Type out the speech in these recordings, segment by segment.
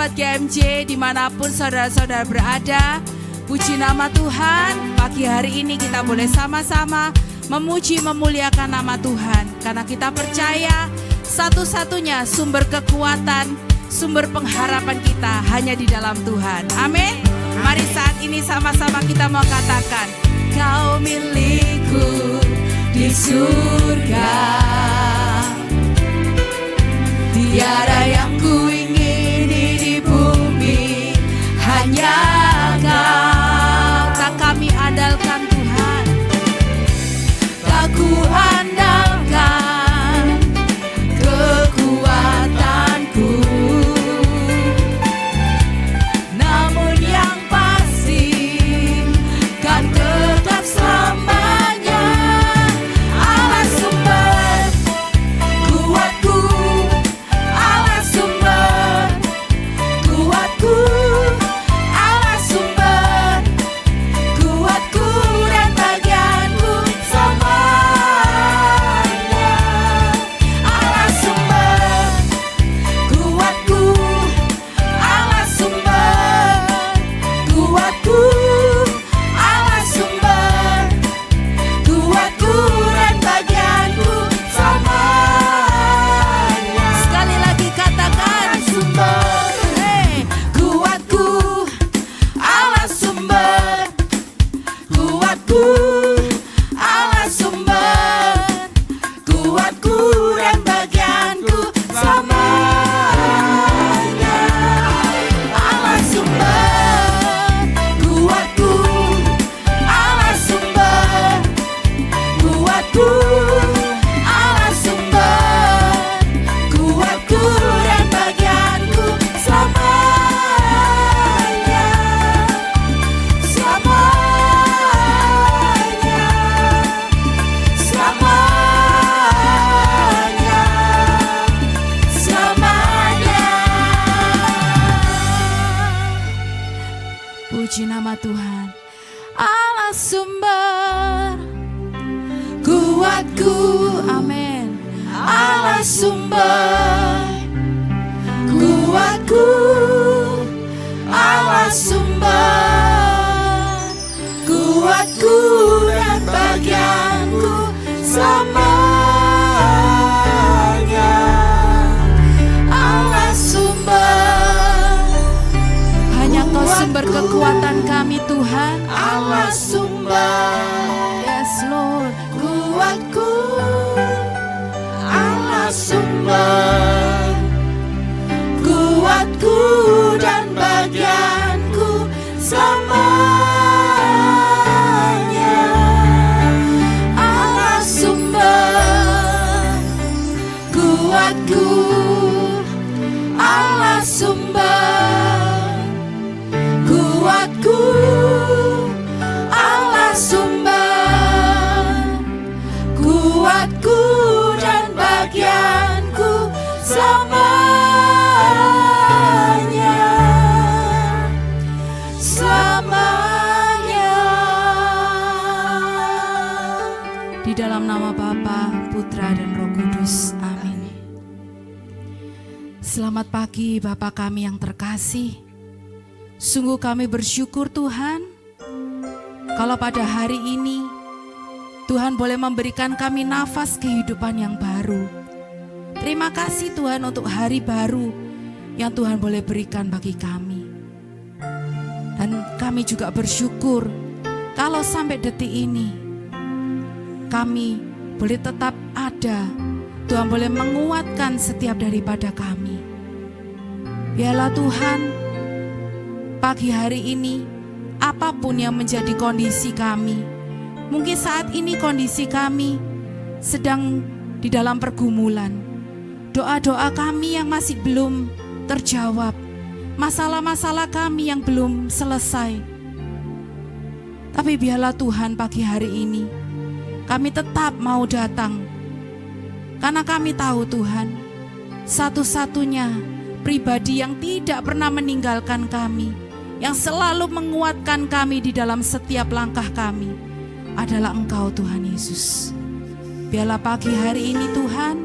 sahabat GMJ dimanapun saudara-saudara berada. Puji nama Tuhan, pagi hari ini kita boleh sama-sama memuji memuliakan nama Tuhan. Karena kita percaya satu-satunya sumber kekuatan, sumber pengharapan kita hanya di dalam Tuhan. Amin. Mari saat ini sama-sama kita mau katakan, Kau milikku di surga. Tiada yang ku ingini di bumi, hanya Kau. Tak kami andalkan Tuhan, tak ku andalkan kekuatanku, namun yang pasti kan tetap selamanya Allah sumber kuatku, Allah sumber kuatku, Allah sumber kuatku dan bagianku semuanya. Allah sumber kuatku, Allah sumber kuatku, Allah sumber kuatku dan bagianku semuanya. Sekali lagi katakan sumber, kuatku, Allah sumber kuatku, Allah sumber kuatku dan bagianku semuanya. Allah sumber kuatku, Allah sumber kuatku, Allah sumber kuatku dan bagianku semuanya. Semuanya, semuanya, semuanya. Puji nama Tuhan. Allah sumber kuatku, amin. Allah sumber kuatku, Allah sumber kuatku dan bagianku semuanya. Allah sumber, hanya Kau sumber kekuatan kami Tuhan. Allah sumber, yes Lord, kuatku, Allah sumber kuatku dan bagianku semuanya. Allah sumber kuatku, Allah sumber kuatku, Allah sumber kuatku dan bagianku semuanya. Semuanya. Di dalam nama Bapa, Putra dan Roh Kudus. Amin. Selamat pagi Bapa kami yang terkasih. Sungguh kami bersyukur Tuhan, kalau pada hari ini Tuhan boleh memberikan kami nafas kehidupan yang baru. Terima kasih Tuhan untuk hari baru yang Tuhan boleh berikan bagi kami. Dan kami juga bersyukur kalau sampai detik ini kami boleh tetap ada. Tuhan boleh menguatkan setiap daripada kami. Biarlah Tuhan, pagi hari ini apapun yang menjadi kondisi kami, mungkin saat ini kondisi kami sedang di dalam pergumulan, doa-doa kami yang masih belum terjawab, masalah-masalah kami yang belum selesai. Tapi biarlah Tuhan pagi hari ini kami tetap mau datang, karena kami tahu Tuhan, satu-satunya pribadi yang tidak pernah meninggalkan kami, yang selalu menguatkan kami di dalam setiap langkah kami adalah Engkau Tuhan Yesus. Biarlah pagi hari ini Tuhan,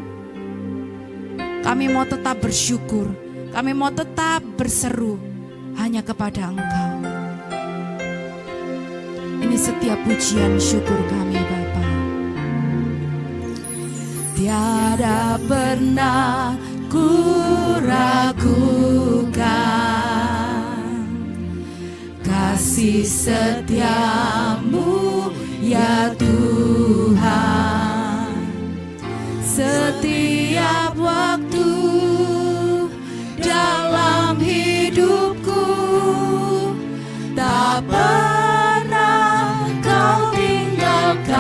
kami mau tetap bersyukur Kami mau tetap berseru hanya kepada Engkau. Ini setiap pujian syukur kami Bapa. Tiada pernah ku ragukan kasih setiamu ya Tuhan. Setiap waktu dalam hidupku tak pernah kau tinggalkan.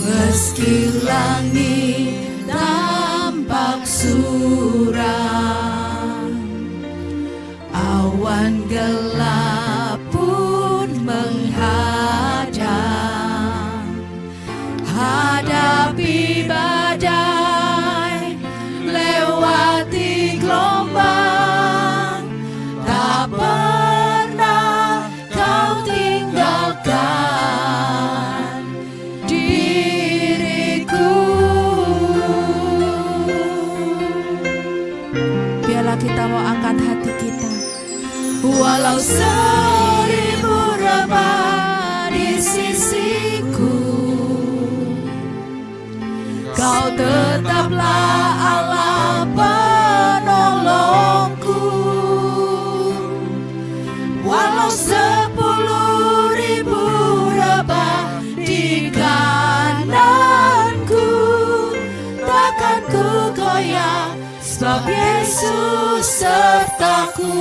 Meski langit tampak suram, awan gelap pun menghadang, hadapi badai, lewati gelombang, tak pernah kau tinggalkan diriku. Biarlah kita mau angkat hati kita. Walau seribu rebah di sisiku, Kau tetaplah Allah penolongku. Walau 10.000 rebah di kananku, takkan ku goyah, sebab Yesus sertaku.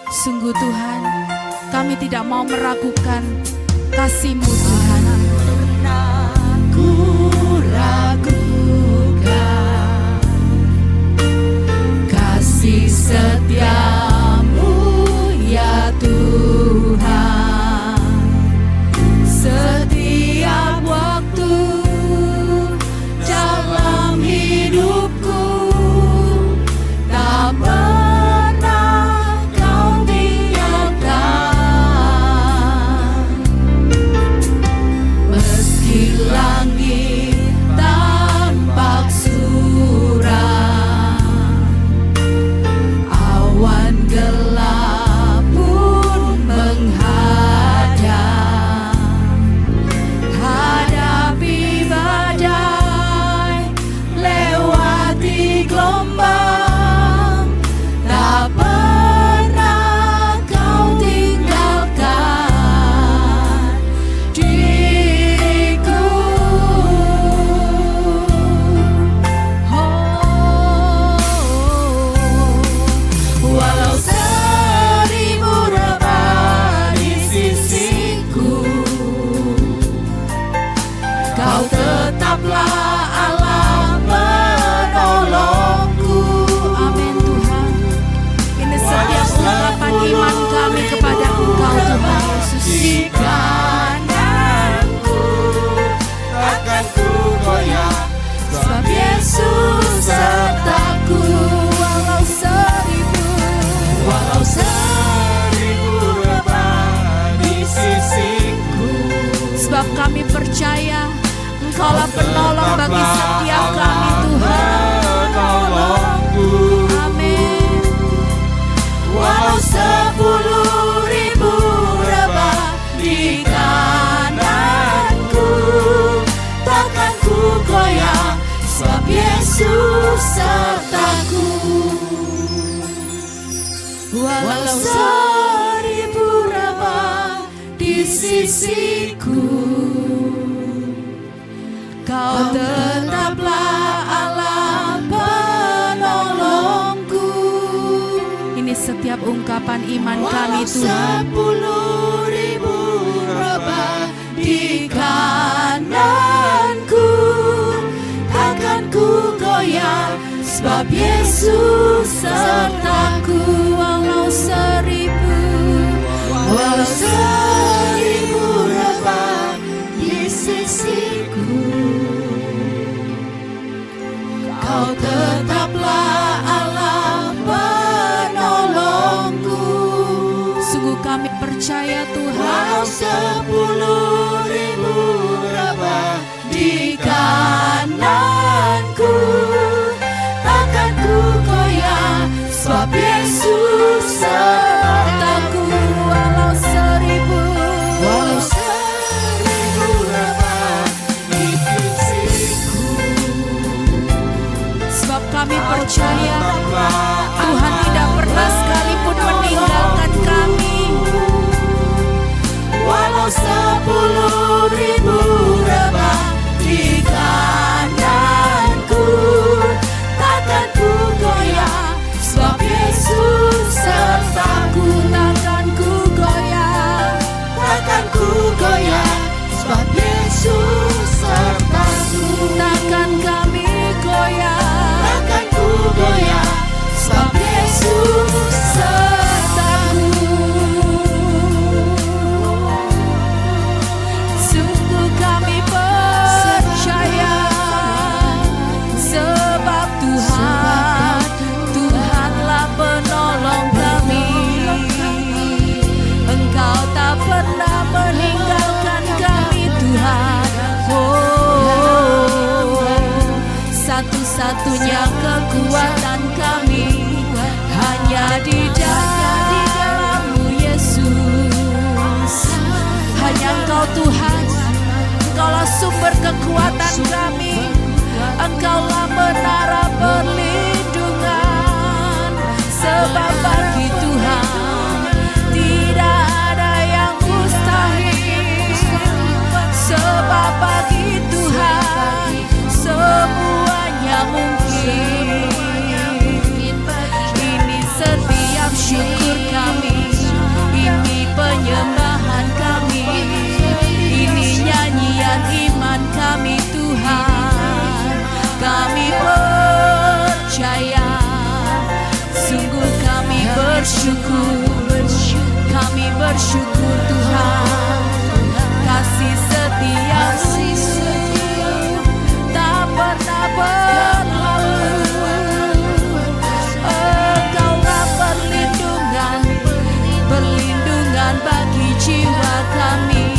Sungguh Tuhan, kami tidak mau meragukan kasih-Mu Tuhan. Ku ragukan kasih setia-Mu ya Tuhan. Setiap waktu dalam hidupku tak pernah Kau tinggalkan. Meski langit tampak suram, awan gelap pun menghadang, hadapi badai, lewati gelombang, tak pernah Kau tinggalkan diriku. Walau 1000 rebah di sisiku, Kau tetaplah Allah penolongku. Amin Tuhan. Ini setiap ungkapan iman kami kepada Engkau Tuhan Yesus. Di kananku Takkan ku goyah, sebab Yesus sertaku. Walau 1000 rebah di sisiku, sebab kami percaya Engkaulah penolong bagi setiap kami Tuhan. penolongku. Amin. Walau 10.000 rebah di kananku, takkan ku goyah, sebab Yesus sertaku. Walau 1000 rebah di sisiku, Kau tetaplah Allah penolongku. Ini setiap ungkapan iman kami Tuhan. 10.000 rebah di kananku, takkan ku goyah, sebab Yesus sertaku. Walau 1000 rebah di sisiku, Kau tetaplah Allah penolongku. Sungguh kami percaya Tuhan. Walau 10.000 rebah di kananku, 10.000 rebah di kananku, takkan ku goyah, sebab Yesus sertaku. Takkan ku goyah, takkan ku goyah, sebab Yesus sertaku. Takkan kami goyah, takkan ku goyah, sebab Yesus sertaku. Sungguh kami percaya, sebab Tuhan, Tuhanlah penolong kami. Engkau tak pernah meninggalkan kami, Tuhan. Oh, satu-satunya kekuatan kami hanya di dalam-Mu, Yesus. Hanya Engkau Tuhan, Engkaulah sumber kekuatan kami. Engkaulah menara perlindungan, sebab bagi Tuhan tidak ada yang mustahil. Sebab bagi Tuhan semuanya mungkin. Ini setiap syukur kami, ini penyembahan kami, ini nyanyian iman kami, Tuhan. Kami percaya, sungguh kami bersyukur, kami bersyukur Tuhan. Kasih setia-Mu tak pernah berlalu. Engkaulah perlindungan, perlindungan bagi jiwa kami.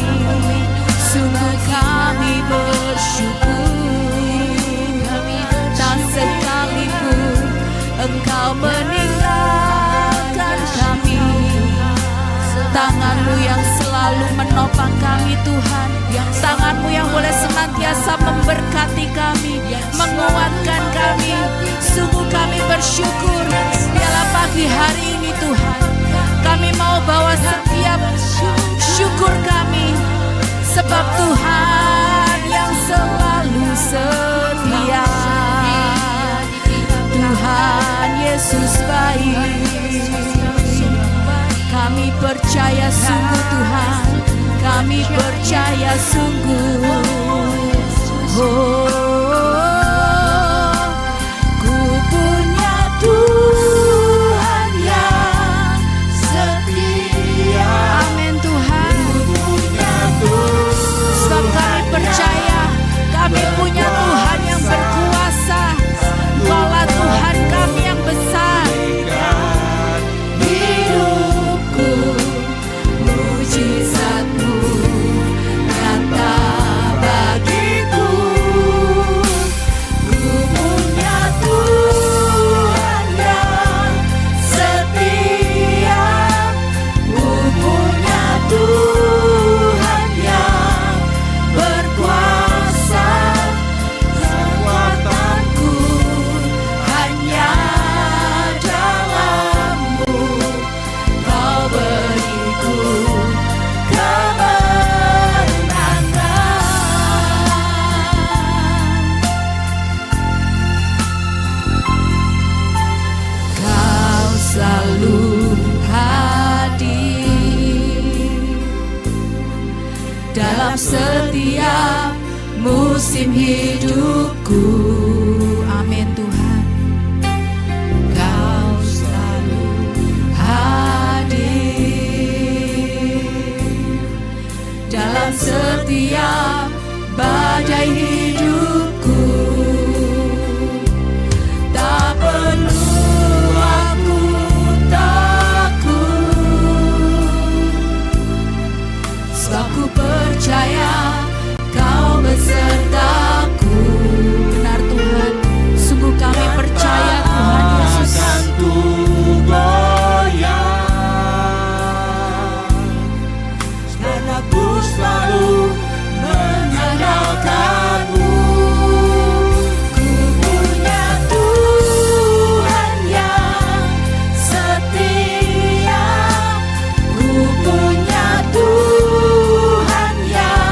Sungguh kami bersyukur, tak sekalipun Engkau meninggalkan kami. Tangan-Mu yang selalu menopang kami, Tuhan. Tangan-Mu yang boleh senantiasa memberkati kami, menguatkan kami. Sungguh kami bersyukur. Biarlah pagi hari ini, Tuhan, kami mau bawa setiap syukur kami, sebab Tuhan yang selalu setia. Tuhan Yesus baik. Kami percaya sungguh, Tuhan, kami percaya sungguh. Ku punya Tuhan yang setia. Amin Tuhan. Sebab kami percaya kami punya Tuhan yang berkuasa. Engkaulah Tuhan kami yang besar. Hidupku, mujizat-Mu nyata bagiku. Ku punya Tuhan yang setia. Ku punya Tuhan yang berkuasa. Kekuatanku hanya dalam-Mu. Kau beriku kemenangan. Kau selalu hadir dalam setiap musim hidupku. Amin Tuhan. Kau selalu hadir dalam setiap badai hidupku. Tak perlu aku takut, sebab ku percaya Kau besertaku. Benar Tuhan, sungguh kami percaya Tuhan Yesus. Takkan ku goyah, karena ku selalu mengandalkan-Mu. Ku punya Tuhan yang setia. Ku punya Tuhan yang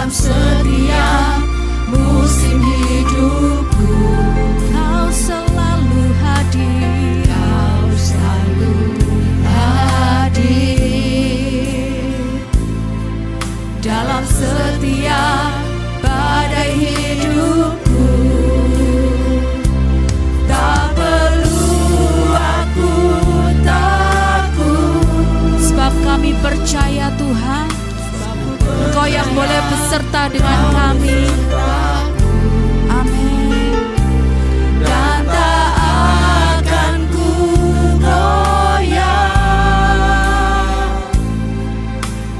dalam setiap musim hidupku. Kau selalu hadir, Kau selalu hadir dalam setiap badai hidupku. Tak perlu aku takut, sebab kami percaya Tuhan, Engkau yang boleh beserta dengan kami. Amin. dan tak akan ku goyah,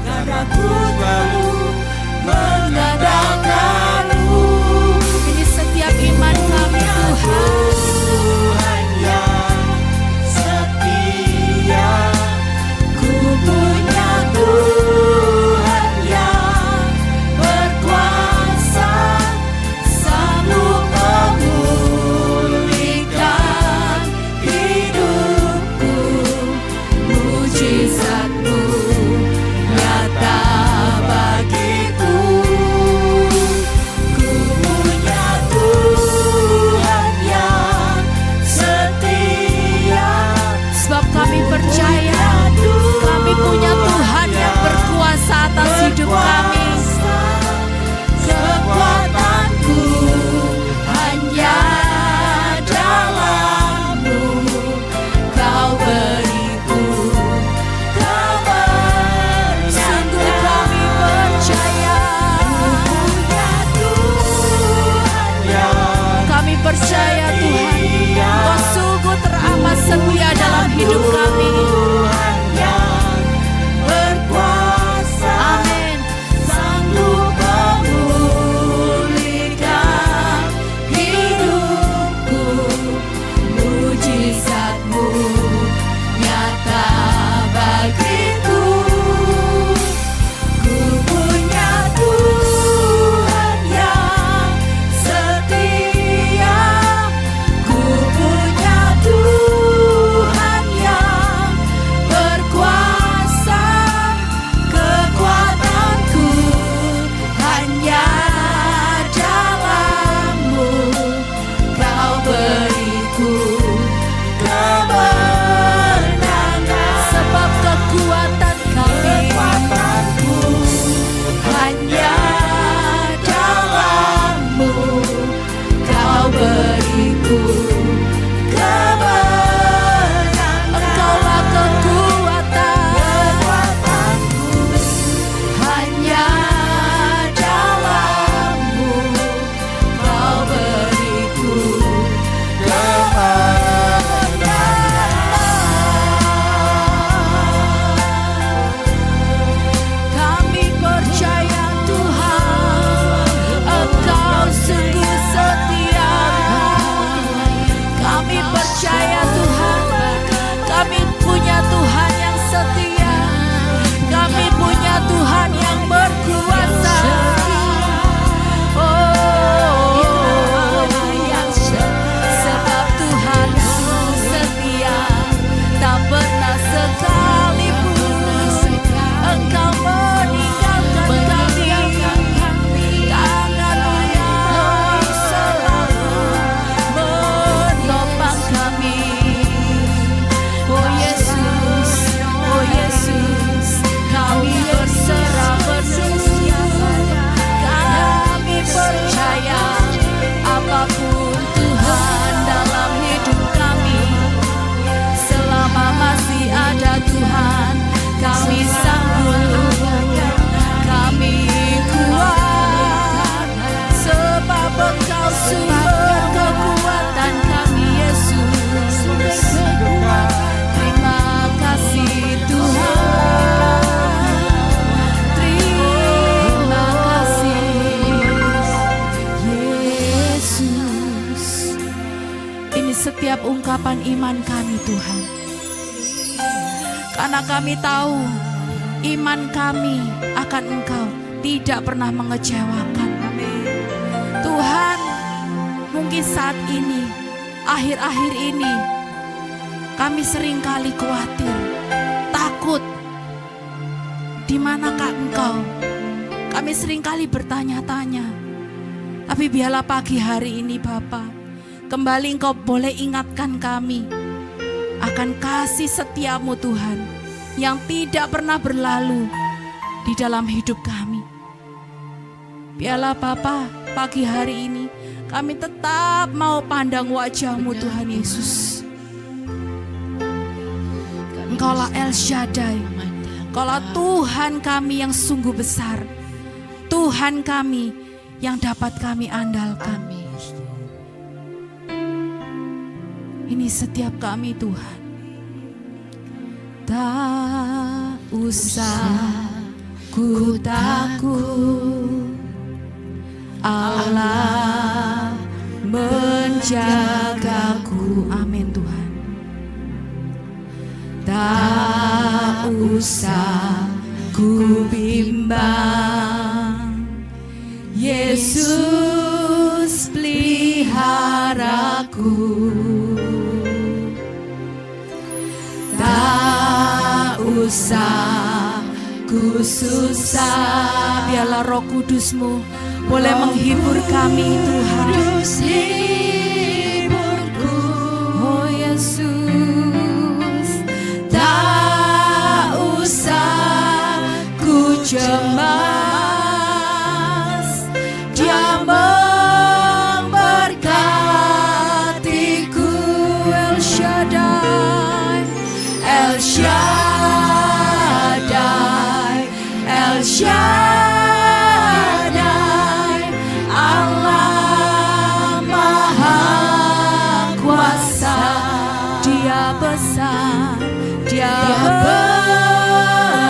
karena ku selalu mengandalkan-Mu. Ini setiap iman kami Tuhan. Tuhan yang setia, ku punya Tuhan yang berkuasa, sanggup memulihkan hidupku. Mujizat-Mu nyata bagiku. Ku punya Tuhan yang setia, Sebab kami percaya kami punya Tuhan yang berkuasa atas hidup kami. Kekuatanku hanya dalam-Mu, Kau beriku kemenangan. Sungguh kami percaya, Punya Tuhan yang kami percaya Tuhan, Engkau sungguh teramat setia dalam hidup kami. Tuhan yang berkuasa, Amin. sanggup memulihkan hidupku. Mujizat-Mu nyata bagiku. Ku punya Tuhan yang setia, ku punya Tuhan yang berkuasa. Kekuatanku hanya dalam-Mu, Kau beriku kemenangan. Sebab kekuatan kami, Kekuatanku hanya dalam-Mu, Kau beriku kemenangan. Engkaulah kekuatan. Kekuatanku hanya dalam-Mu, Kau beriku kemenangan. Kami percaya Tuhan, Engkau sungguh setia. Kami percaya Tuhan, kami punya Tuhan yang setia. Kami punya Tuhan yang berkuasa. Oh, sebab Tuhan sungguh setia, tak pernah sekalipun Engkau meninggalkan kami. Tangan-Mu yang selalu menopang kami. Oh Yesus, kami berserah penuh. Kami percaya apapun Tuhan dalam hidup kami. Selama masih ada Tuhan, kami sanggup, kami kuat. Sebab Engkau sumber kekuatan kami, Yesus. Terima kasih Tuhan, terima kasih Yesus. Ini setiap ungkapan iman kami Tuhan, karena kami tahu iman kami akan Engkau tidak pernah mengecewakan. Tuhan, mungkin saat ini, akhir-akhir ini, kami seringkali khawatir, takut. Di manakah Engkau? Kami seringkali bertanya-tanya, tapi biarlah pagi hari ini Bapa, kembali Engkau boleh ingatkan kami akan kasih setiamu Tuhan, yang tidak pernah berlalu di dalam hidup kami. Biarlah Bapa, pagi hari ini kami tetap mau pandang wajah-Mu Tuhan Yesus. Engkaulah El Shaddai, Engkaulah Tuhan kami yang sungguh besar, Tuhan kami yang dapat kami andalkan. Ini setiap kami Tuhan. Tak usah ku takut, Allah menjagaku. Amin Tuhan. Tak usah ku bimbang, Yesus peliharaku. Tak usah ku susah, biarlah Roh Kudus-Mu boleh menghibur kami Tuhan. Hiburku, oh Yesus. Tak usah ku cemas, Dia memberkatiku. El Shaddai, El Shaddai, El Shaddai, Allah Maha Kuasa. Dia besar, Dia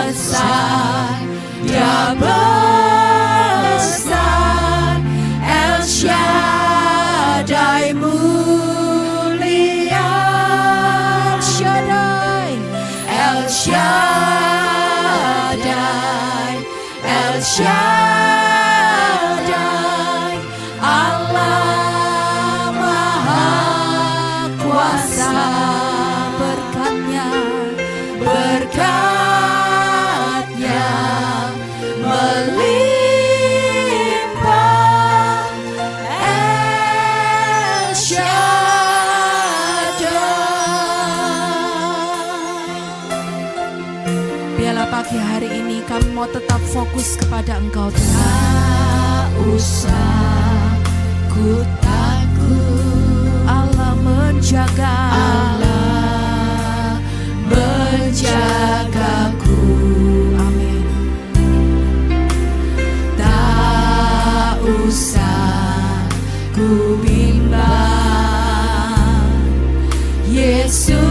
besar, Dia besar. El Shaddai mulia, El Shaddai, El Shaddai, El Shaddai, Allah Maha Kuasa. Berkatnya, berkatnya melimpah. El Shaddai. Biarlah pagi hari ini kami mau tetap fokus kepada Engkau Tuhan. Tak usah ku takut, Allah menjaga, Allah menjagaku. Amin. Tak usah ku bimbang, Yesus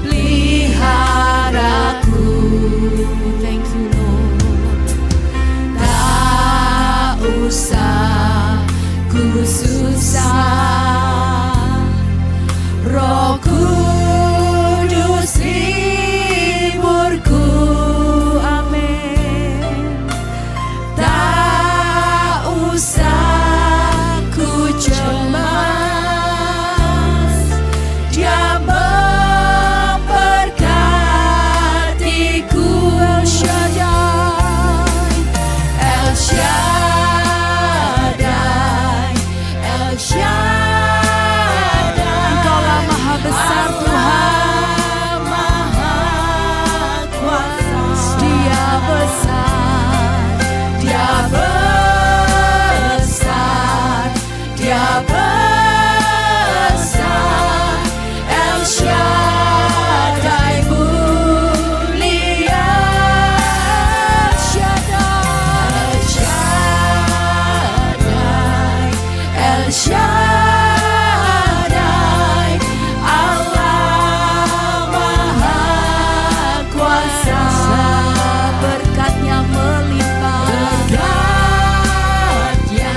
peliharaku. Thank you Lord. Tak usah ku susah, Roh Kudus hiburku. Amin. Tak usah ku cemas, Dia memberkatiku. El Shaddai, El Shaddai, El Shaddai. Engkaulah Maha Besar Tuhan, Maha Kuasa. Dia besar, Dia besar, Dia besar. El Shaddai mulia, El Shaddai, El Shaddai, El Shaddai, Allah Maha Kuasa. Berkatnya melimpah, berkatnya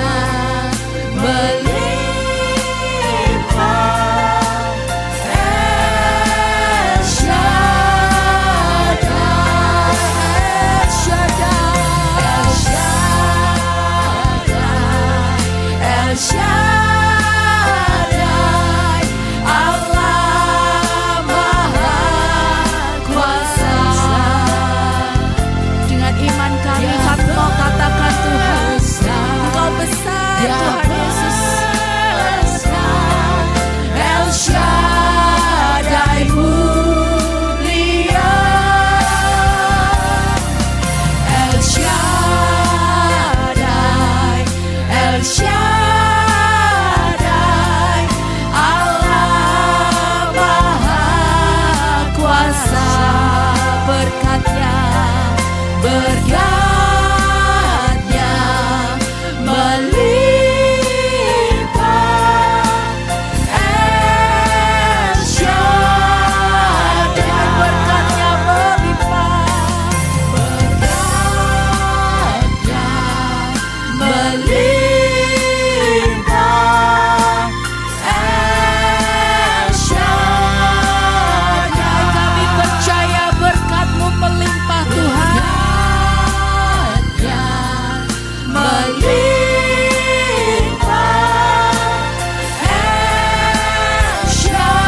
melimpah. El Shaddai, El Shaddai, El Shaddai, El Shaddai. Shaddai, Allah Maha Kuasa. Berkatnya melimpah. El Shaddai, berkatnya melimpah. berkatnya melimpah. El Shaddai, Kami percaya berkat-Mu melimpah Tuhan. berkatnya melimpah. El Shaddai.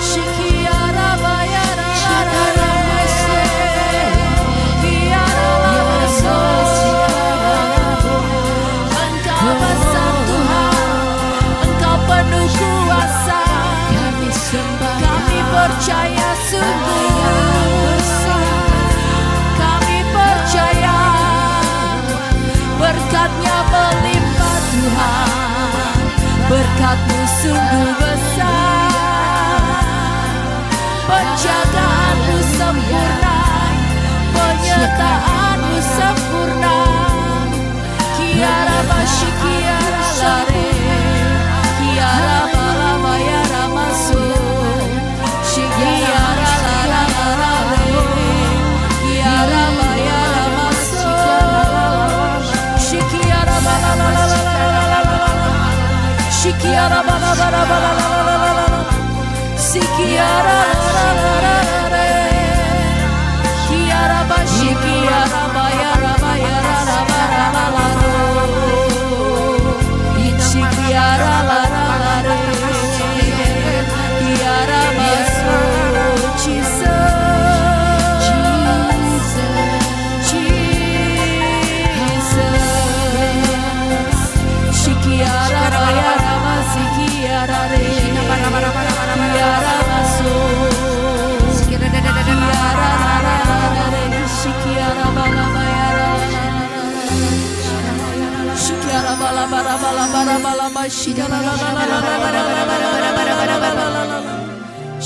Shikiara bayara Engkau besar Tuhan, Engkau penuh kuasa. Kami percaya sungguh, kami percaya berkat-Nya melimpah Tuhan. Berkat-Mu sungguh besar, penjagaan-Mu sempurna, penyertaan-Mu sempurna. Kiara bashi kiara lare, kiara bala bayara masuk, shikiara lara lare, kiara bayara masuk, shikiara bala bala shikiara bala bala bala sikiara lara kiara bashi kiara bayara bayara lara lara sikiara lara kiara masuk Jesus shikiara bayara masikiara re kiara masuk kiara shikiara bala bayara shikiara bala bala bala bala bala shikiara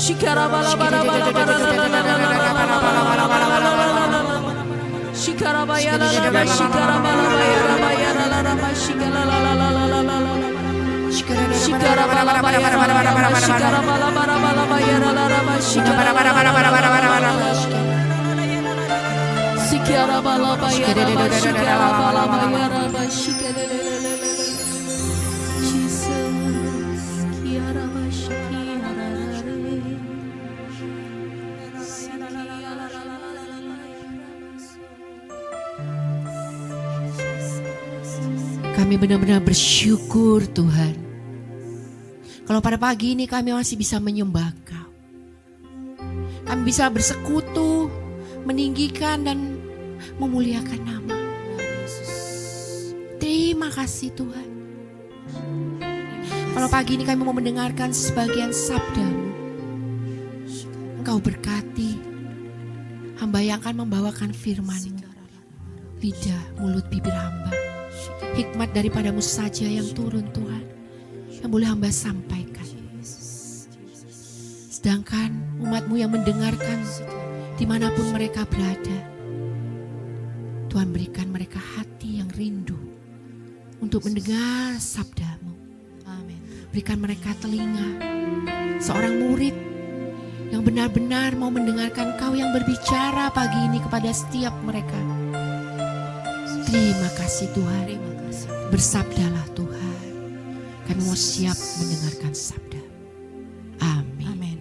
shikiara bala bala bala shikara bayara shikara bala bayara bayara shikara la la la la la la shikara bala bayara shikara bala bala bala bayara la la shikara bala bala bala shikara bala bayara shikara bala bayara shikara Jesus kiara shikara Kami benar-benar bersyukur Tuhan. Kalau pada pagi ini kami masih bisa menyembah Kau. Kami bisa bersekutu, meninggikan dan memuliakan nama Yesus. Terima kasih Tuhan. Kalau pagi ini kami mau mendengarkan sebagian sabda-Mu. Engkau berkati hamba yang akan membawakan firman-Mu. Lidah, mulut, bibir hamba. Hikmat daripadamu saja yang turun Tuhan, yang boleh hamba sampaikan. Sedangkan umat-Mu yang mendengarkan dimanapun mereka berada, Tuhan berikan mereka hati yang rindu untuk mendengar sabda-Mu. Amin. Berikan mereka telinga, seorang murid yang benar-benar mau mendengarkan Kau yang berbicara pagi ini kepada setiap mereka. Terima kasih Tuhan. Bersabdalah Tuhan. Kami mau siap mendengarkan sabda. Amin. Amin.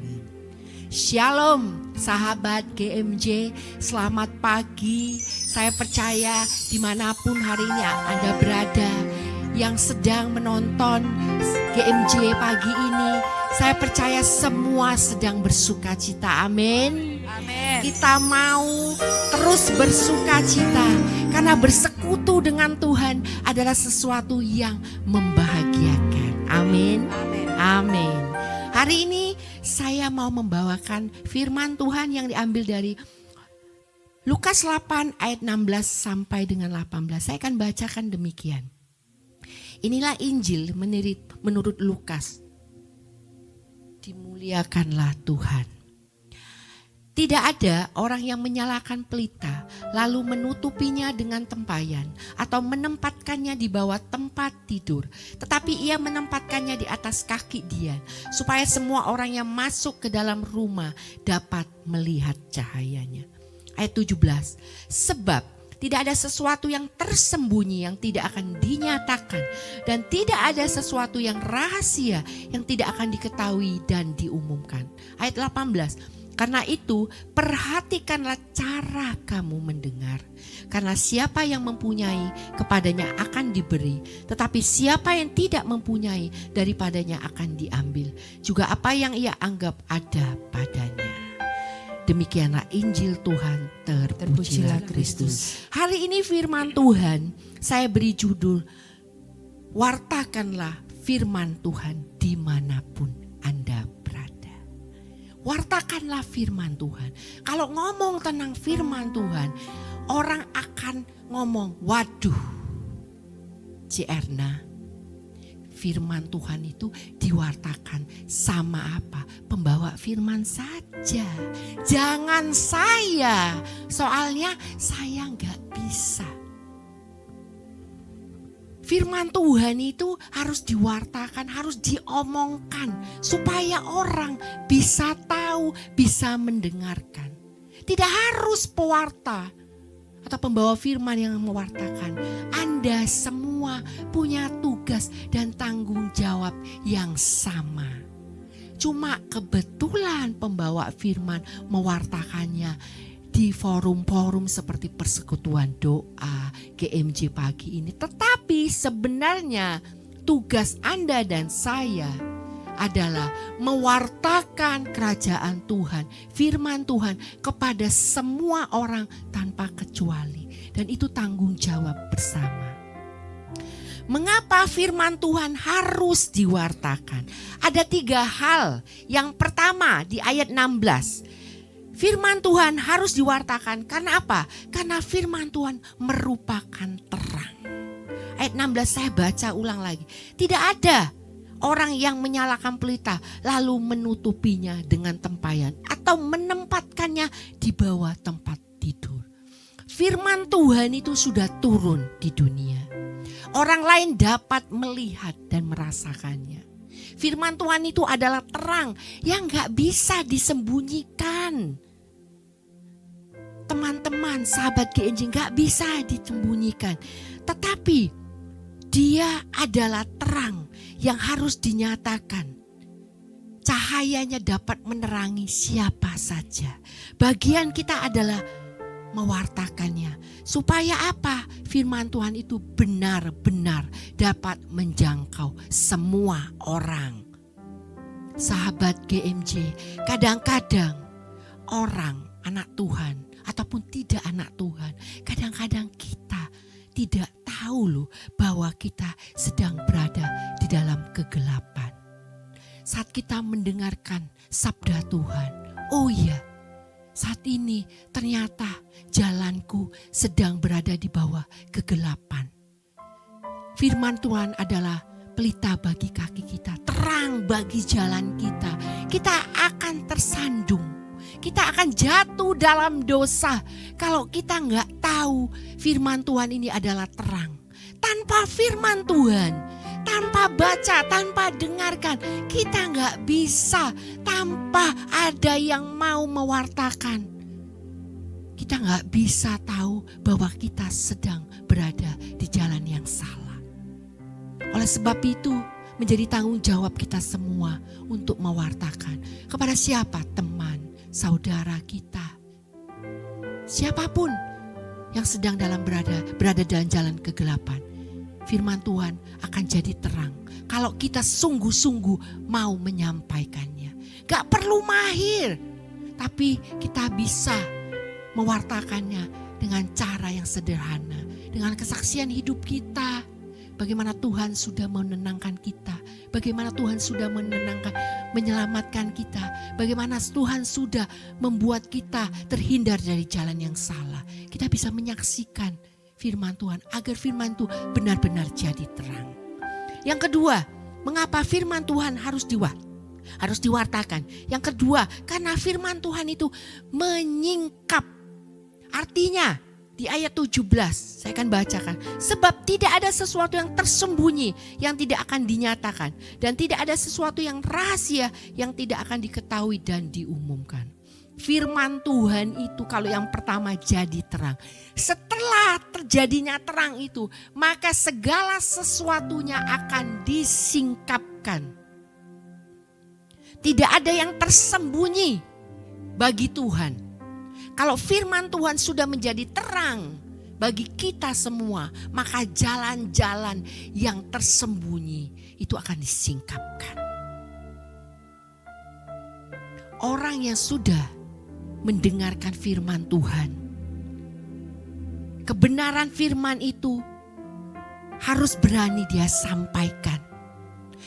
Shalom sahabat GMJ. Selamat pagi. Saya percaya dimanapun hari ini Anda berada, yang sedang menonton GMJ pagi ini, saya percaya semua sedang bersuka cita. Amin. Amin. Kita mau terus bersuka cita karena bersekutu dengan Tuhan adalah sesuatu yang membahagiakan. Amin. Amin. Amin. Hari ini saya mau membawakan firman Tuhan yang diambil dari Lukas 8 ayat 16 sampai dengan 18. Saya akan bacakan demikian. Inilah Injil menurut Lukas. Dimuliakanlah Tuhan. Tidak ada orang yang menyalakan pelita lalu menutupinya dengan tempayan atau menempatkannya di bawah tempat tidur. Tetapi ia menempatkannya di atas kaki Dian supaya semua orang yang masuk ke dalam rumah dapat melihat cahayanya. Ayat 17. Sebab tidak ada sesuatu yang tersembunyi yang tidak akan dinyatakan, dan tidak ada sesuatu yang rahasia yang tidak akan diketahui dan diumumkan. Ayat 18. Karena itu perhatikanlah cara kamu mendengar. Karena siapa yang mempunyai kepadanya akan diberi, tetapi siapa yang tidak mempunyai daripadanya akan diambil juga apa yang ia anggap ada padanya. Demikianlah Injil Tuhan, terpujilah Kristus. Hari ini firman Tuhan saya beri judul, wartakanlah firman Tuhan dimanapun Anda berada. Wartakanlah firman Tuhan. Kalau ngomong tentang firman Tuhan, orang akan ngomong, waduh, Cierna, firman Tuhan itu diwartakan sama apa? Pembawa firman saja. Jangan saya, soalnya saya nggak bisa. Firman Tuhan itu harus diwartakan, harus diomongkan supaya orang bisa tahu, bisa mendengarkan. Tidak harus pewarta atau pembawa firman yang mewartakan. Anda semua punya tugas dan tanggung jawab yang sama. Cuma kebetulan pembawa firman mewartakannya di forum-forum seperti Persekutuan Doa, GMJ pagi ini. Tetapi sebenarnya tugas Anda dan saya adalah mewartakan kerajaan Tuhan, firman Tuhan kepada semua orang tanpa kecuali. Dan itu tanggung jawab bersama. Mengapa firman Tuhan harus diwartakan? Ada 3 hal. Yang pertama di ayat 16. Firman Tuhan harus diwartakan. Karena apa? Karena firman Tuhan merupakan terang. Ayat 16 saya baca ulang lagi. Tidak ada orang yang menyalakan pelita lalu menutupinya dengan tempayan atau menempatkannya di bawah tempat tidur. Firman Tuhan itu sudah turun di dunia. Orang lain dapat melihat dan merasakannya. Firman Tuhan itu adalah terang yang gak bisa disembunyikan. Teman-teman, sahabat GMJ, gak bisa disembunyikan. Tetapi dia adalah terang yang harus dinyatakan. Cahayanya dapat menerangi siapa saja. Bagian kita adalah mewartakannya. Supaya apa? Firman Tuhan itu benar-benar dapat menjangkau semua orang. Sahabat GMJ, kadang-kadang orang, anak Tuhan ataupun tidak anak Tuhan, kadang-kadang kita tidak tahu loh bahwa kita sedang berada di dalam kegelapan. Saat kita mendengarkan sabda Tuhan, oh iya, saat ini ternyata jalanku sedang berada di bawah kegelapan. Firman Tuhan adalah pelita bagi kaki kita, terang bagi jalan kita. Kita akan tersandung, kita akan jatuh dalam dosa kalau kita nggak tahu firman Tuhan ini adalah terang. Tanpa firman Tuhan, tanpa baca, tanpa dengarkan, kita nggak bisa. Tanpa ada yang mau mewartakan, kita nggak bisa tahu bahwa kita sedang berada di jalan yang salah. Oleh sebab itu, menjadi tanggung jawab kita semua untuk mewartakan. Kepada siapa? Teman, saudara kita. Siapapun yang sedang berada dalam jalan kegelapan. Firman Tuhan akan jadi terang kalau kita sungguh-sungguh mau menyampaikannya. Gak perlu mahir, tapi kita bisa mewartakannya dengan cara yang sederhana. Dengan kesaksian hidup kita, bagaimana Tuhan sudah menenangkan kita, bagaimana Tuhan sudah menenangkan, menyelamatkan kita, bagaimana Tuhan sudah membuat kita terhindar dari jalan yang salah. Kita bisa menyaksikan firman Tuhan agar firman itu benar-benar jadi terang. Yang kedua, mengapa firman Tuhan harus diwartakan? Yang kedua, karena firman Tuhan itu menyingkap. Artinya di ayat 17 saya akan bacakan. Sebab tidak ada sesuatu yang tersembunyi yang tidak akan dinyatakan. Dan tidak ada sesuatu yang rahasia yang tidak akan diketahui dan diumumkan. Firman Tuhan itu kalau yang pertama jadi terang. Setelah terjadinya terang itu, maka segala sesuatunya akan disingkapkan. Tidak ada yang tersembunyi bagi Tuhan. Kalau firman Tuhan sudah menjadi terang bagi kita semua, maka jalan-jalan yang tersembunyi itu akan disingkapkan. Orang yang sudah mendengarkan firman Tuhan, kebenaran firman itu harus berani dia sampaikan.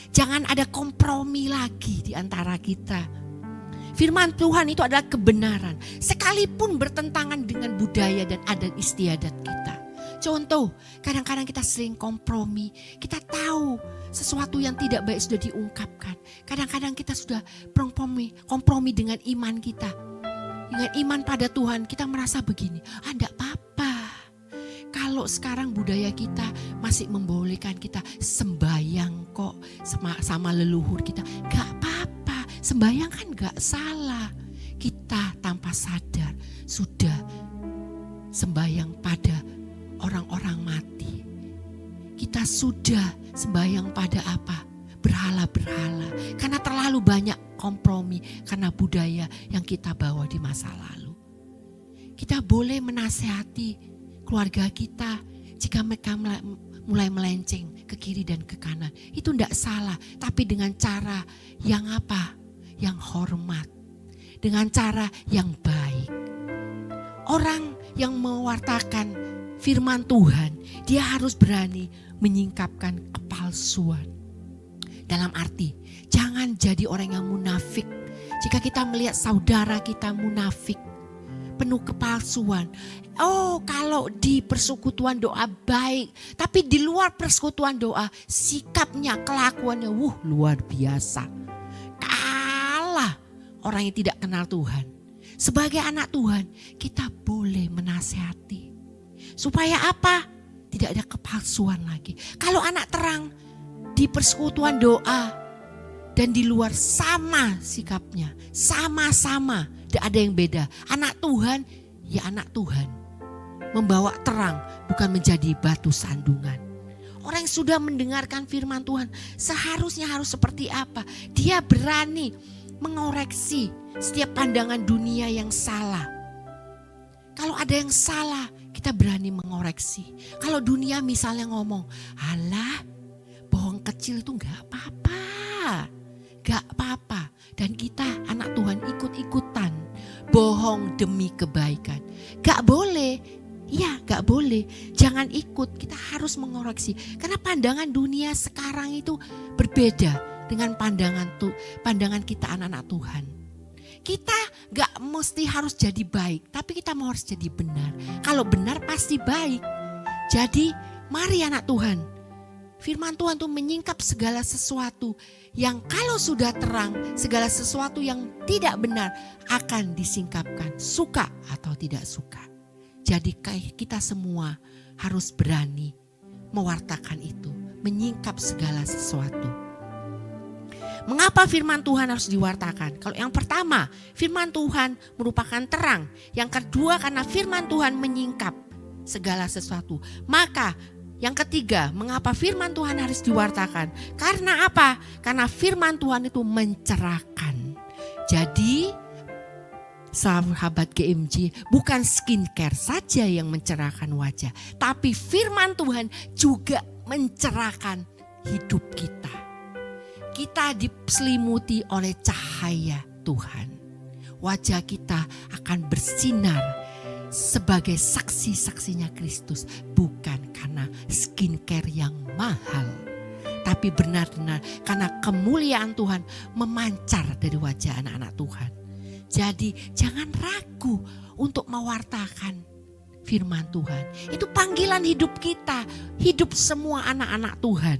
Jangan ada kompromi lagi di antara kita. Firman Tuhan itu adalah kebenaran. Sekalipun bertentangan dengan budaya dan adat istiadat kita. Contoh, kadang-kadang kita sering kompromi. Kita tahu sesuatu yang tidak baik sudah diungkapkan. Kadang-kadang kita sudah kompromi dengan iman kita. Dengan iman pada Tuhan kita merasa begini. Enggak apa-apa. Kalau sekarang budaya kita masih membolehkan kita sembahyang kok sama leluhur kita. Enggak apa-apa. Sembahyang kan gak salah. Kita tanpa sadar sudah sembahyang pada orang-orang mati. Kita sudah sembahyang pada apa? Berhala-berhala. Karena terlalu banyak kompromi. Karena budaya yang kita bawa di masa lalu. Kita boleh menasehati keluarga kita jika mereka mulai melenceng ke kiri dan ke kanan. Itu tidak salah. Tapi dengan cara yang apa? Yang hormat, dengan cara yang baik. Orang yang mewartakan firman Tuhan, dia harus berani menyingkapkan kepalsuan. Dalam arti, jangan jadi orang yang munafik. Jika kita melihat saudara kita munafik, penuh kepalsuan. Oh, kalau di persekutuan doa baik, tapi di luar persekutuan doa, sikapnya, kelakuannya, luar biasa. Orang yang tidak kenal Tuhan. Sebagai anak Tuhan, kita boleh menasehati. Supaya apa? Tidak ada kepalsuan lagi. Kalau anak terang di persekutuan doa dan di luar sama sikapnya. Sama-sama, tidak ada yang beda. Anak Tuhan, ya anak Tuhan. Membawa terang, bukan menjadi batu sandungan. Orang yang sudah mendengarkan firman Tuhan, seharusnya harus seperti apa? Dia berani mengoreksi setiap pandangan dunia yang salah. Kalau ada yang salah, kita berani mengoreksi. Kalau dunia misalnya ngomong, alah, bohong kecil itu gak apa-apa. Gak apa-apa. Dan kita anak Tuhan ikut-ikutan bohong demi kebaikan. Gak boleh. Iya, gak boleh. Jangan ikut. Kita harus mengoreksi. Karena pandangan dunia sekarang itu berbeda dengan pandangan kita anak-anak Tuhan. Kita gak mesti harus jadi baik, tapi kita mau harus jadi benar. Kalau benar pasti baik. Jadi mari anak Tuhan. Firman Tuhan itu menyingkap segala sesuatu yang kalau sudah terang, segala sesuatu yang tidak benar akan disingkapkan. Suka atau tidak suka. Jadi kita semua harus berani mewartakan itu. Menyingkap segala sesuatu. Mengapa firman Tuhan harus diwartakan? Kalau yang pertama, firman Tuhan merupakan terang. Yang kedua, karena firman Tuhan menyingkap segala sesuatu. Maka yang ketiga, mengapa firman Tuhan harus diwartakan? Karena apa? Karena firman Tuhan itu mencerahkan. Jadi, sahabat GMJ, bukan skincare saja yang mencerahkan wajah. Tapi firman Tuhan juga mencerahkan hidup kita. Kita diselimuti oleh cahaya Tuhan. Wajah kita akan bersinar sebagai saksi-saksinya Kristus. Bukan karena skincare yang mahal. tetapi benar-benar karena kemuliaan Tuhan memancar dari wajah anak-anak Tuhan. Jadi jangan ragu untuk mewartakan firman Tuhan. Itu panggilan hidup kita, hidup semua anak-anak Tuhan.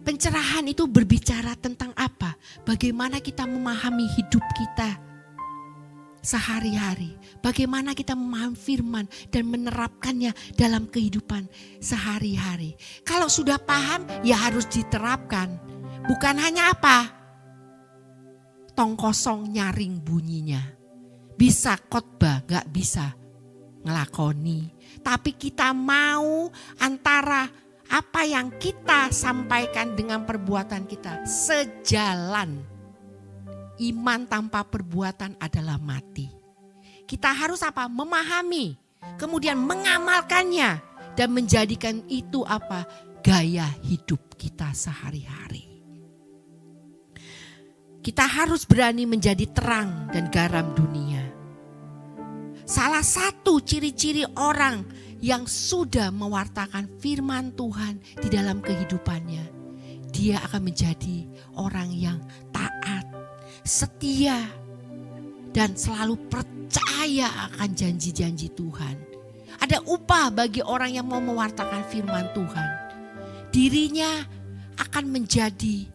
Pencerahan itu berbicara tentang apa? Bagaimana kita memahami hidup kita sehari-hari. Bagaimana kita memahami firman dan menerapkannya dalam kehidupan sehari-hari. Kalau sudah paham ya harus diterapkan. Bukan hanya apa? Tong kosong nyaring bunyinya. Bisa khotbah, gak bisa ngelakoni. Tapi kita mau antara apa yang kita sampaikan dengan perbuatan kita sejalan. Iman tanpa perbuatan adalah mati. Kita harus apa? Memahami, kemudian mengamalkannya dan menjadikan itu apa? Gaya hidup kita sehari-hari. Kita harus berani menjadi terang dan garam dunia. Salah satu ciri-ciri orang yang sudah mewartakan firman Tuhan di dalam kehidupannya, dia akan menjadi orang yang taat, setia, dan selalu percaya akan janji-janji Tuhan. Ada upah bagi orang yang mau mewartakan firman Tuhan. Dirinya akan menjadi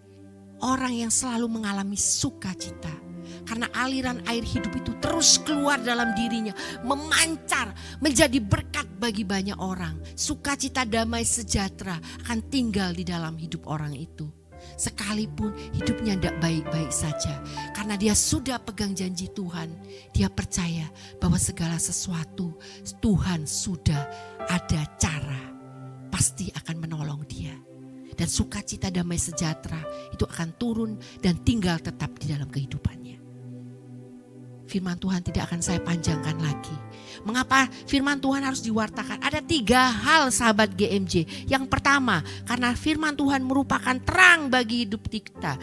orang yang selalu mengalami sukacita. Karena aliran air hidup itu terus keluar dalam dirinya, memancar, menjadi berkat bagi banyak orang. Sukacita, damai, sejahtera akan tinggal di dalam hidup orang itu. Sekalipun hidupnya tidak baik-baik saja. Karena dia sudah pegang janji Tuhan. Dia percaya bahwa segala sesuatu Tuhan sudah ada cara. Pasti akan menolong dia. Dan sukacita, damai, sejahtera itu akan turun dan tinggal tetap di dalam kehidupannya. Firman Tuhan tidak akan saya panjangkan lagi. Mengapa firman Tuhan harus diwartakan? Ada 3 hal sahabat GMJ. Yang pertama, karena firman Tuhan merupakan terang bagi hidup kita.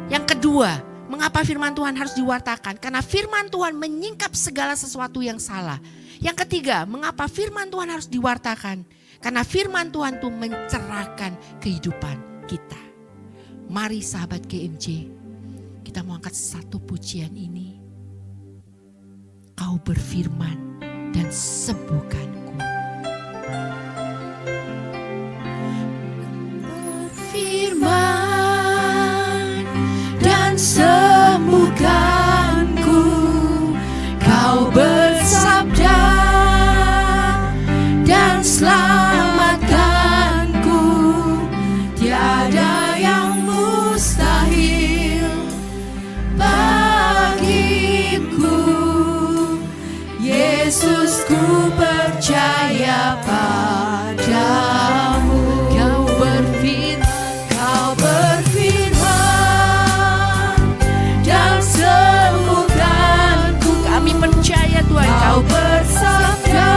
Yang kedua, mengapa firman Tuhan harus diwartakan? Karena firman Tuhan menyingkap segala sesuatu yang salah. Yang ketiga, mengapa firman Tuhan harus diwartakan? Karena firman Tuhan itu mencerahkan kehidupan kita. Mari sahabat GMJ, kita mau angkat satu pujian ini. Kau berfirman dan sembuhkanku. Berfirman dan sembuhkanku. Kau bersabda dan selamatkanku. Tiada yang mustahil bagiku. Yesus, ku percaya padamu. Kau berfirman dan sembuhkanku. Kami percaya Tuhan, Kau bersabda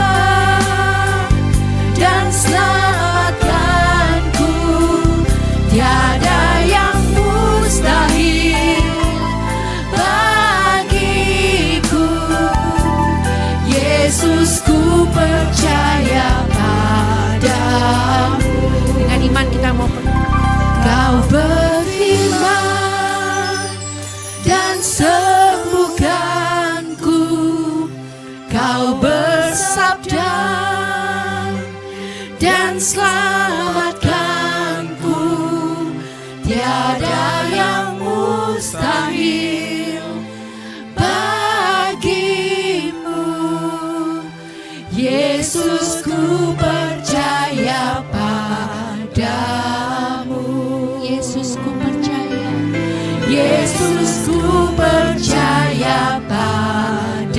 dan selamatkanku. Tiada yang mustahil bagiku. Yesus, ku percaya padamu. dengan iman kita mau Kau berfirman dan sembuhkanku. Kau bersabda dan selamatkanku. Tiada yang mustahil bagimu. Yesus, ku percaya padamu. Yesus, ku percaya. Yesus, ku percaya padamu.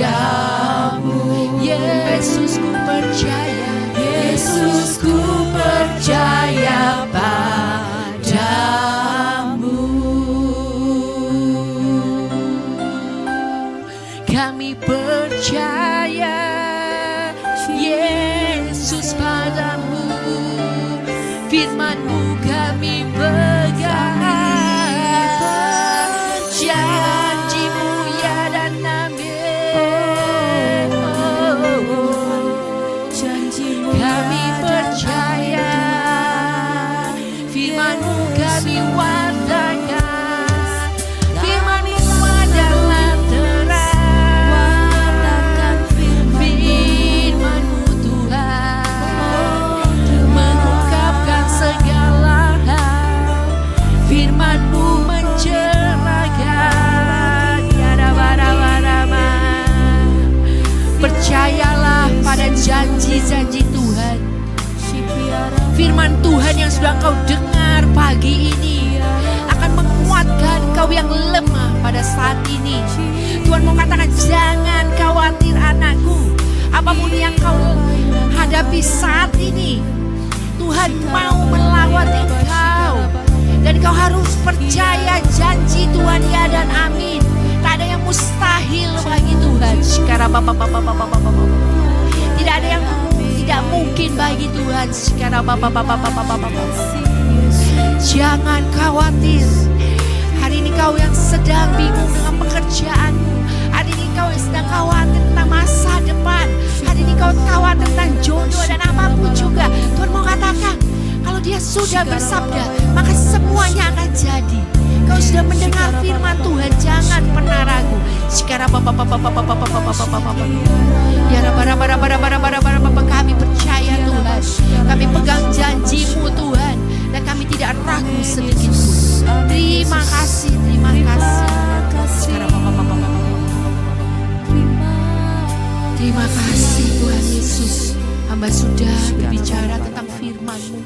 Yesus, ku percaya. Yesus, ku percaya padamu. Kami percaya Yesus. Percayalah pada janji-janji Tuhan. Firman Tuhan yang sudah engkau dengar pagi ini akan menguatkan kau yang lemah pada saat ini. Tuhan mau katakan, jangan khawatir anakku. Apapun yang kau hadapi saat ini, Tuhan mau melawat engkau. Dan kau harus percaya janji Tuhan, ya dan amin. Tak ada yang mustahil bagi Tuhan. Sekarang tidak ada yang tidak mungkin bagi Tuhan. Sekarang jangan khawatir. Hari ini kau yang sedang bingung dengan pekerjaanmu, hari ini kau yang sedang khawatir tentang masa depan, hari ini kau khawatir tentang jodoh dan apapun juga, Tuhan mau katakan, kalau Dia sudah bersabda, maka semuanya akan jadi. Kau sudah mendengar firman Tuhan, jangan pernah ragu. Sekarang kami percaya Tuhan, kami pegang janji-Mu Tuhan, dan kami tidak ragu sedikit pun. Terima kasih, terima kasih. Sekarang terima kasih Tuhan Yesus. Hamba sudah berbicara tentang firman-Mu.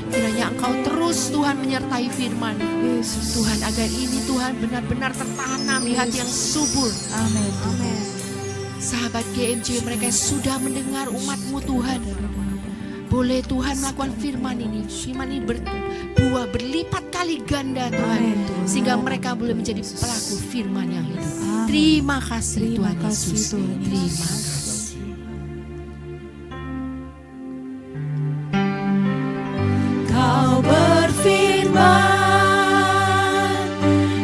Kiranya Engkau terus Tuhan menyertai firman Tuhan, agar ini Tuhan benar-benar tertanam di hati yang subur. Amin. Amin. Sahabat GMJ, mereka yang sudah mendengar umat-Mu Tuhan, boleh Tuhan melakukan firman ini. Firman ini berbuah berlipat kali ganda Tuhan, sehingga mereka boleh menjadi pelaku firman yang hidup. Terima kasih Tuhan Yesus. Terima kasih. Kau berfirman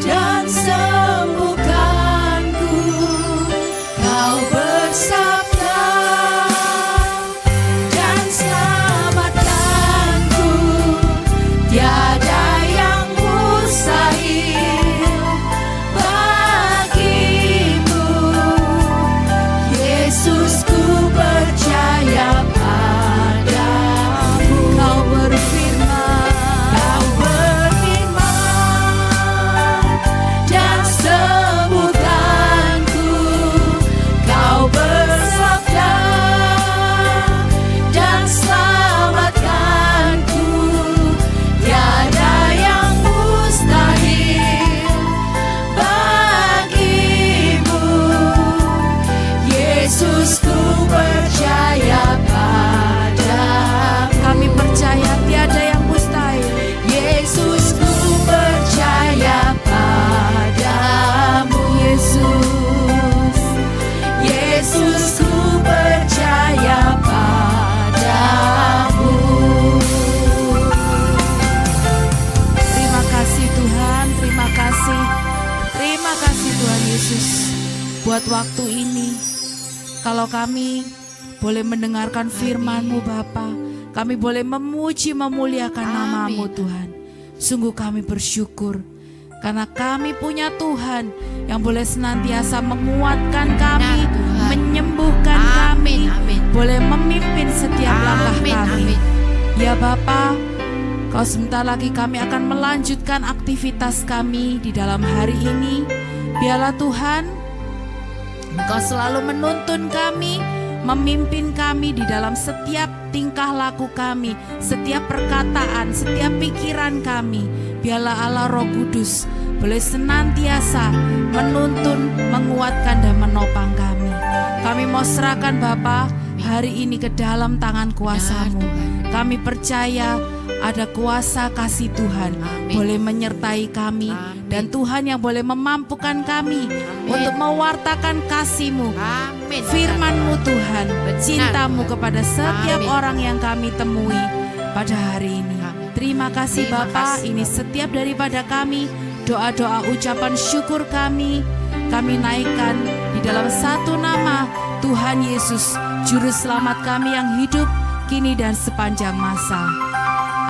dan sembuhkanku, Kau bersabda dan selamatkanku. Tiada yang mustahil bagimu, Yesus, ku percaya padamu. Kau berfirman dan sembuhkanku, Kau bersabda dan selamatkanku. Tiada yang mustahil bagimu, Yesus, ku percaya padamu. Kami percaya tiada yang mustahil. Yesus, ku percaya padamu. Yesus, ku percaya padamu. Terima kasih Tuhan, terima kasih. Terima kasih Tuhan Yesus buat waktu ini. Kalau kami boleh mendengarkan firman-Mu Bapa, kami boleh memuji memuliakan nama-Mu Tuhan. Sungguh kami bersyukur karena kami punya Tuhan yang boleh senantiasa menguatkan kami, Tuhan. menyembuhkan kami, Amin. boleh memimpin setiap langkah Amin, kami. amin. Ya Bapa, Kau sebentar lagi kami akan melanjutkan aktivitas kami di dalam hari ini. Biarlah Tuhan, Engkau selalu menuntun kami, memimpin kami di dalam setiap tingkah laku kami, setiap perkataan, setiap pikiran kami. Biarlah Allah Roh Kudus boleh senantiasa menuntun, menguatkan dan menopang kami. Kami mau serahkan Bapa hari ini ke dalam tangan kuasa-Mu. Kami percaya ada kuasa kasih Tuhan boleh menyertai kami. Dan Tuhan yang boleh memampukan kami untuk mewartakan kasih-Mu, firman-Mu Tuhan, cinta-Mu kepada setiap orang yang kami temui pada hari ini. Terima kasih Bapa, ini setiap daripada kami, doa-doa ucapan syukur kami naikkan di dalam satu nama, Tuhan Yesus, Juru Selamat kami yang hidup kini dan sepanjang masa.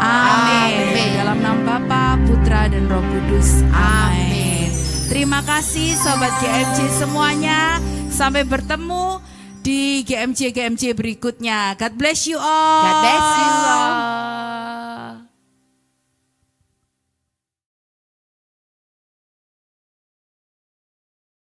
Amin. Dalam nama Bapa, Putra dan Roh Kudus. Amin. Terima kasih Sobat GMJ semuanya. Sampai bertemu di GMJ berikutnya. God bless you all. God bless you all.